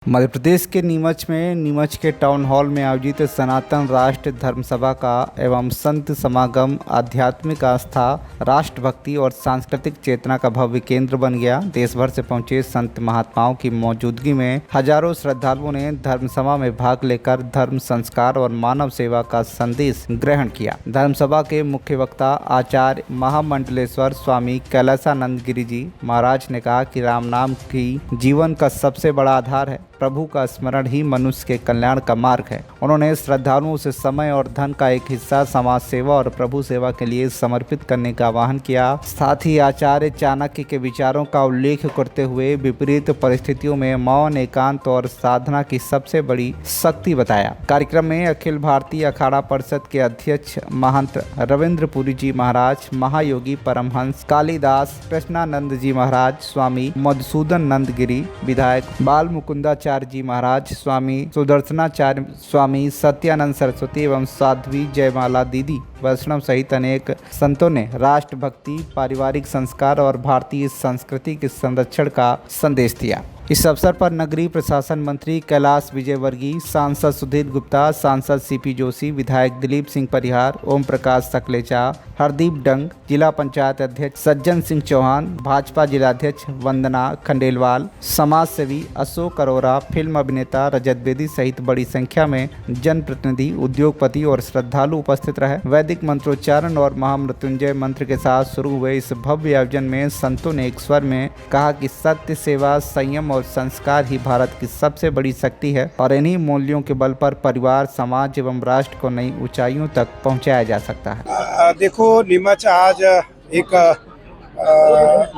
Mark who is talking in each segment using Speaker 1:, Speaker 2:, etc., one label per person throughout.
Speaker 1: मध्य प्रदेश के नीमच के town hall में आयोजित सनातन राष्ट्र धर्म सभा का एवं संत समागम आध्यात्मिक आस्था, राष्ट्रभक्ति और सांस्कृतिक चेतना का भव्य केंद्र बन गया। देश भर से पहुंचे संत महात्माओं की मौजूदगी में हजारों श्रद्धालुओं ने धर्म सभा में भाग लेकर धर्म, संस्कार और मानव सेवा का संदेश ग्रहण किया। धर्म सभा के मुख्य वक्ता आचार्य महामंडलेश्वर स्वामी कैलासानंद गिरी जी महाराज ने कहा कि राम नाम ही जीवन का सबसे बड़ा आधार है। प्रभु का स्मरण ही मनुष्य के कल्याण का मार्ग है। उन्होंने श्रद्धालुओं से समय और धन का एक हिस्सा समाज सेवा और प्रभु सेवा के लिए समर्पित करने का आह्वान किया। साथ ही आचार्य चाणक्य के विचारों का उल्लेख करते हुए विपरीत परिस्थितियों में मौन, एकांत और साधना की सबसे बड़ी शक्ति बताया। कार्यक्रम में अखिल भारतीय अखाड़ा परिषद के अध्यक्ष महंत रविंद्रपुरी जी महाराज, महायोगी परमहंस कालिदास कृष्णानंद जी महाराज, स्वामी मधुसूदन नंद गिरी, विधायक बाल मुकुंदाचार्य जी महाराज, स्वामी सुदर्शनाचार्य, स्वामी सत्यानंद सरस्वती एवं साध्वी जयमाला दीदी वैष्णव सहित अनेक संतों ने राष्ट्रभक्ति, पारिवारिक संस्कार और भारतीय संस्कृति के संरक्षण का संदेश दिया। इस अवसर पर नगरीय प्रशासन मंत्री कैलाश विजयवर्गीय, सांसद सुधीर गुप्ता, सांसद सीपी जोशी, विधायक दिलीप सिंह परिहार, ओम प्रकाश सकलेचा, हरदीप डंग, जिला पंचायत अध्यक्ष सज्जन सिंह चौहान, भाजपा जिलाध्यक्ष वंदना खंडेलवाल, समाज सेवी अशोक अरोरा, फिल्म अभिनेता रजत बेदी सहित बड़ी संख्या में जनप्रतिनिधि, उद्योगपति और श्रद्धालु उपस्थित रहे। वैदिक मंत्रोच्चारण और महामृत्युंजय मंत्र के साथ शुरू हुए इस भव्य आयोजन में संतों ने एक स्वर में कहा कि सत्य, सेवा, संयम और संस्कार ही भारत की सबसे बड़ी शक्ति है और इन्हीं मूल्यों के बल पर परिवार, समाज एवं राष्ट्र को नई ऊंचाइयों तक पहुंचाया जा सकता है।
Speaker 2: देखो, नीमच आज एक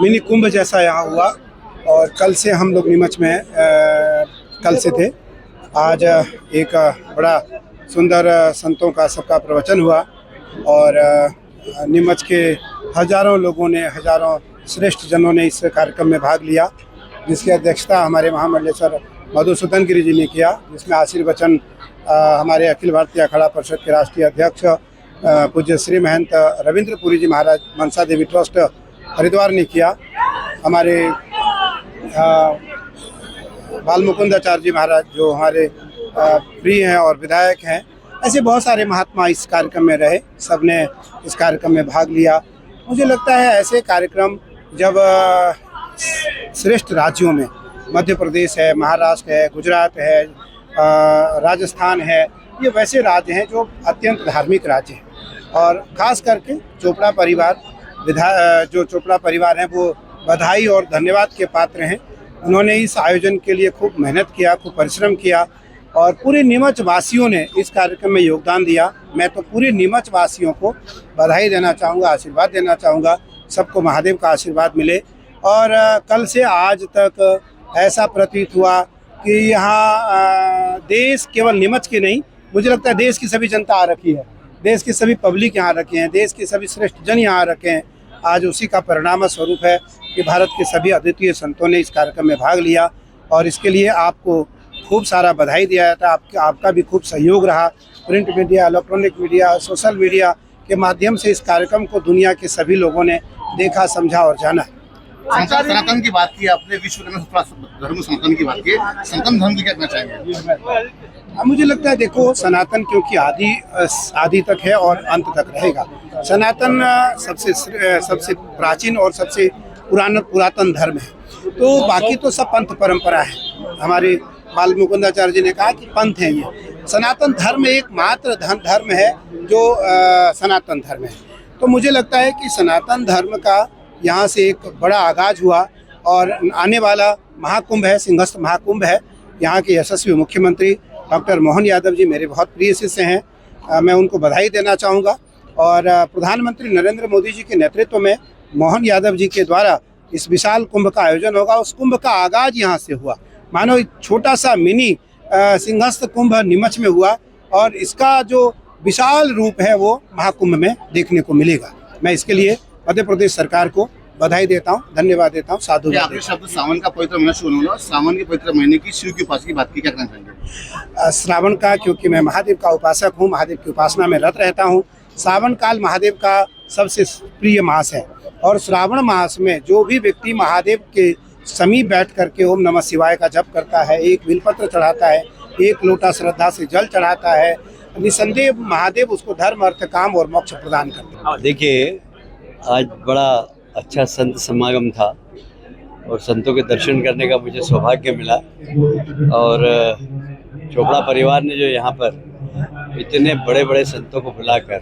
Speaker 2: मिनी कुंभ जैसा यहाँ हुआ और कल से हम लोग नीमच में कल से थे। आज एक बड़ा सुंदर संतों का सबका प्रवचन हुआ और नीमच के हजारों लोगों ने, हजारों श्रेष्ठ जनों ने इस कार्यक्रम में भाग लिया, जिसकी अध्यक्षता हमारे महामंडलेश्वर मधुसूदन गिरी जी ने किया, जिसमें आशीर्वचन हमारे अखिल भारतीय अखाड़ा परिषद के राष्ट्रीय अध्यक्ष पूज्य श्री महंत रविंद्रपुरी जी महाराज मनसा देवी ट्रस्ट हरिद्वार ने किया। हमारे बाल मुकुंदाचार्य जी महाराज जो हमारे प्रिय हैं और विधायक हैं, ऐसे बहुत सारे महात्मा इस कार्यक्रम में रहे, सबने इस कार्यक्रम में भाग लिया। मुझे लगता है ऐसे कार्यक्रम जब श्रेष्ठ राज्यों में मध्य प्रदेश है, महाराष्ट्र है, गुजरात है, राजस्थान है, ये वैसे राज्य हैं जो अत्यंत धार्मिक राज्य हैं और ख़ास करके चोपड़ा परिवार, जो चोपड़ा परिवार हैं वो बधाई और धन्यवाद के पात्र हैं। उन्होंने इस आयोजन के लिए खूब मेहनत किया, खूब परिश्रम किया और पूरे नीमच वासियों ने इस कार्यक्रम में योगदान दिया। मैं तो पूरे नीमच वासियों को बधाई देना चाहूँगा, आशीर्वाद देना चाहूँगा, सबको महादेव का आशीर्वाद मिले। और कल से आज तक ऐसा प्रतीत हुआ कि यहाँ देश केवल नीमच के नहीं, मुझे लगता है देश की सभी जनता आ रखी है, देश की सभी पब्लिक यहाँ रखे हैं, देश के सभी श्रेष्ठ जन यहाँ रखे हैं। आज उसी का परिणाम स्वरूप है कि भारत के सभी अद्वितीय संतों ने इस कार्यक्रम में भाग लिया और इसके लिए आपको खूब सारा बधाई दिया जाता है। आपका भी खूब सहयोग रहा। Print media, electronic media, social media के माध्यम से इस कार्यक्रम को दुनिया के सभी लोगों ने देखा, समझा और जाना।
Speaker 3: सनातन की बात की आपने, विश्व धर्म सनातन की बात की, सनातन धर्म की क्या कहना चाहेंगे?
Speaker 2: मुझे लगता है देखो, सनातन क्योंकि आदि तक है और अंत तक रहेगा। सनातन सबसे प्राचीन और सबसे पुरातन धर्म है, तो बाकी तो सब पंथ परंपरा है। हमारे बाल मुकुंदाचार्य जी ने कहा कि पंथ है ये, सनातन धर्म एकमात्र धर्म है जो सनातन धर्म है। तो मुझे लगता है कि सनातन धर्म का यहाँ से एक बड़ा आगाज हुआ और आने वाला महाकुंभ है, सिंहस्थ महाकुंभ है। यहाँ के यशस्वी मुख्यमंत्री डॉक्टर मोहन यादव जी मेरे बहुत प्रिय शिष्य हैं, मैं उनको बधाई देना चाहूँगा। और प्रधानमंत्री नरेंद्र मोदी जी के नेतृत्व में मोहन यादव जी के द्वारा इस विशाल कुंभ का आयोजन होगा। उस कुंभ का आगाज यहाँ से हुआ, मानो एक छोटा सा मिनी सिंहस्थ कुंभ नीमच में हुआ और इसका जो विशाल रूप है वो महाकुंभ में देखने को मिलेगा। मैं इसके लिए मध्य प्रदेश सरकार को बधाई देता हूँ, धन्यवाद देता हूँ, साधु।
Speaker 3: आपने शब्द सावन का पवित्र महीना शुरू होना, सावन के पवित्र महीने की शिव की उपासना की बात की, क्या कहना चाहेंगे?
Speaker 2: श्रावण का, क्योंकि मैं महादेव का उपासक हूँ, महादेव की उपासना में रत रहता हूँ। सावन काल महादेव का सबसे प्रिय मास है और श्रावण मास में जो भी व्यक्ति महादेव के समीप बैठ करके ओम नमः शिवाय का जप करता है, एक बिलपत्र चढ़ाता है, एक लोटा श्रद्धा से जल चढ़ाता है, निसंदेह महादेव उसको धर्म अर्थ काम और मोक्ष प्रदान करते हैं।
Speaker 4: देखिए, आज बड़ा अच्छा संत समागम था और संतों के दर्शन करने का मुझे सौभाग्य मिला। और चोपड़ा परिवार ने जो यहाँ पर इतने बड़े बड़े संतों को बुलाकर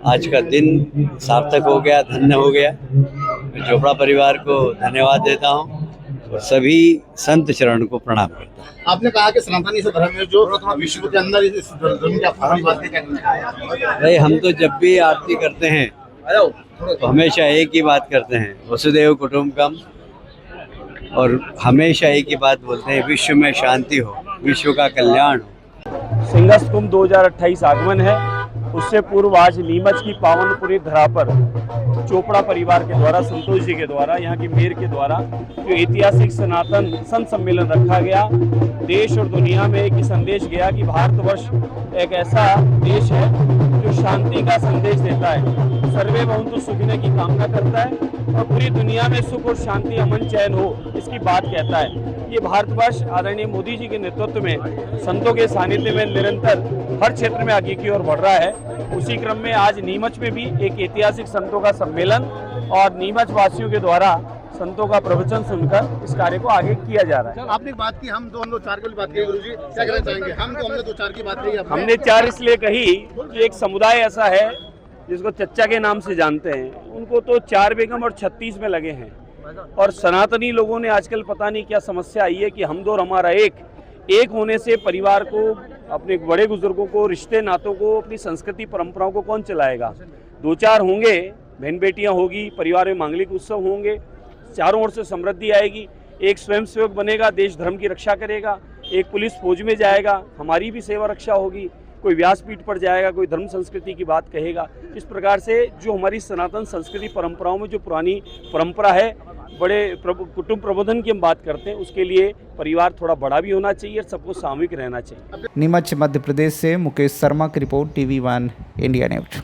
Speaker 4: आज का दिन सार्थक हो गया, धन्य हो गया। मैं चोपड़ा परिवार को धन्यवाद देता हूँ और सभी संत चरण को प्रणाम करता हूँ।
Speaker 3: आपने कहा कि सनातनी से धर्म है जो विश्व के अंदर इस धर्म की आप बात क्या करना है?
Speaker 4: भाई, हम तो जब भी आरती करते हैं तो हमेशा एक ही बात करते हैं, वसुदेव कुटुंबकम, और हमेशा एक ही बात बोलते हैं, विश्व में शांति हो, विश्व का कल्याण हो।
Speaker 5: सिंहस्थ कुंभ 2028 आगमन है। उससे पूर्व आज नीमच की पावनपुरी धरा पर चोपड़ा परिवार के द्वारा, संतोष जी के द्वारा, यहाँ की मेयर के द्वारा जो ऐतिहासिक सनातन संत सम्मेलन रखा गया, देश और दुनिया में एक ही संदेश गया कि भारतवर्ष एक ऐसा देश है जो शांति का संदेश देता है, सर्वे भवन्तु सुखिनः की कामना करता है और पूरी दुनिया में सुख और शांति, अमन, चैन हो, इसकी बात कहता है। ये भारतवर्ष आदरणीय मोदी जी के नेतृत्व में संतों के सानिध्य में निरंतर हर क्षेत्र में आगे की ओर बढ़ रहा है। उसी क्रम में आज नीमच में भी एक ऐतिहासिक संतों का सम्मेलन और नीमच वासियों के द्वारा संतों का प्रवचन सुनकर इस कार्य को आगे किया जा रहा है।
Speaker 3: आपने बात की, हम 2 4 की बात की, गुरुजी क्या कहना चाहेंगे? हमने 2 4 की बात कही,
Speaker 5: हमने 4 इसलिए कही कि एक समुदाय ऐसा है जिसको चच्चा के नाम से जानते हैं, उनको तो 4 बेगम और 36 में लगे हैं। और सनातनी लोगों ने आजकल पता नहीं क्या समस्या आई है कि हम दो और हमारा एक होने से परिवार को, अपने बड़े बुजुर्गों को, रिश्ते नातों को, अपनी संस्कृति परंपराओं को कौन चलाएगा? 2-4 होंगे, बहन बेटियां होगी, परिवार में मांगलिक उत्सव होंगे, चारों ओर से समृद्धि आएगी। एक स्वयंसेवक बनेगा, देश धर्म की रक्षा करेगा, एक पुलिस फौज में जाएगा, हमारी भी सेवा रक्षा होगी, कोई व्यासपीठ पर जाएगा, कोई धर्म संस्कृति की बात कहेगा। इस प्रकार से जो हमारी सनातन संस्कृति परंपराओं में जो पुरानी परंपरा है, बड़े कुटुंब प्रबंधन की हम बात करते हैं, उसके लिए परिवार थोड़ा बड़ा भी होना चाहिए और सबको सामूहिक रहना चाहिए।
Speaker 1: नीमच मध्य प्रदेश से मुकेश शर्मा की रिपोर्ट, TV1 इंडिया न्यूज।